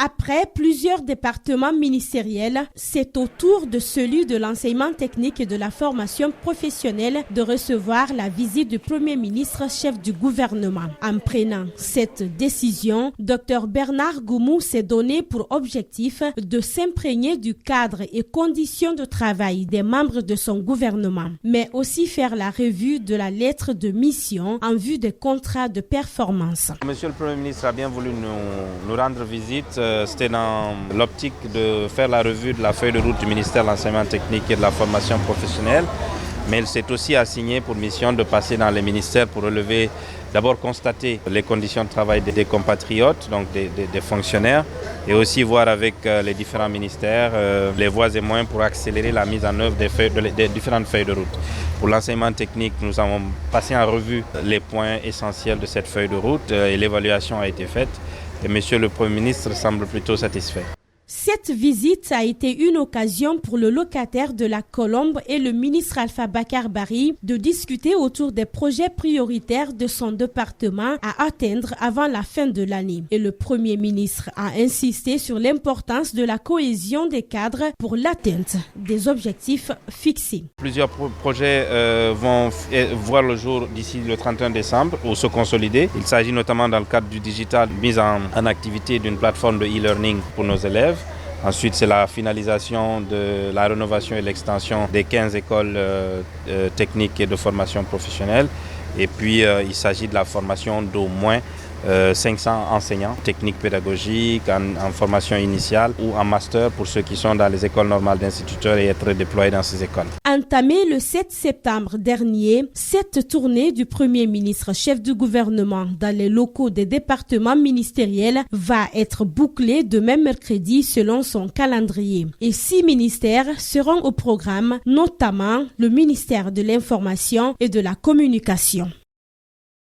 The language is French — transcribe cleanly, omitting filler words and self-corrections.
Après plusieurs départements ministériels, c'est au tour de celui de l'enseignement technique et de la formation professionnelle de recevoir la visite du Premier ministre, chef du gouvernement. En prenant cette décision, Dr Bernard Goumou s'est donné pour objectif de s'imprégner du cadre et conditions de travail des membres de son gouvernement, mais aussi faire la revue de la lettre de mission en vue des contrats de performance. Monsieur le Premier ministre a bien voulu nous rendre visite. C'était dans l'optique de faire la revue de la feuille de route du ministère de l'enseignement technique et de la formation professionnelle. Mais il s'est aussi assigné pour mission de passer dans les ministères pour relever, d'abord constater les conditions de travail des compatriotes, donc des fonctionnaires, et aussi voir avec les différents ministères les voies et moyens pour accélérer la mise en œuvre des différentes feuilles de route. Pour l'enseignement technique, nous avons passé en revue les points essentiels de cette feuille de route et l'évaluation a été faite. Et Monsieur le Premier ministre semble plutôt satisfait. Cette visite a été une occasion pour le locataire de la Colombe et le ministre Alpha Bakar Barry de discuter autour des projets prioritaires de son département à atteindre avant la fin de l'année. Et le Premier ministre a insisté sur l'importance de la cohésion des cadres pour l'atteinte des objectifs fixés. Plusieurs projets vont voir le jour d'ici le 31 décembre ou se consolider. Il s'agit notamment dans le cadre du digital, mise en activité d'une plateforme de e-learning pour nos élèves. Ensuite, c'est la finalisation de la rénovation et l'extension des 15 écoles techniques et de formation professionnelle. Et puis, il s'agit de la formation d'au moins 500 enseignants techniques pédagogiques en formation initiale ou en master pour ceux qui sont dans les écoles normales d'instituteurs et être déployés dans ces écoles. Entamée le 7 septembre dernier, cette tournée du Premier ministre chef du gouvernement dans les locaux des départements ministériels va être bouclée demain mercredi selon son calendrier. Et 6 ministères seront au programme, notamment le ministère de l'Information et de la Communication.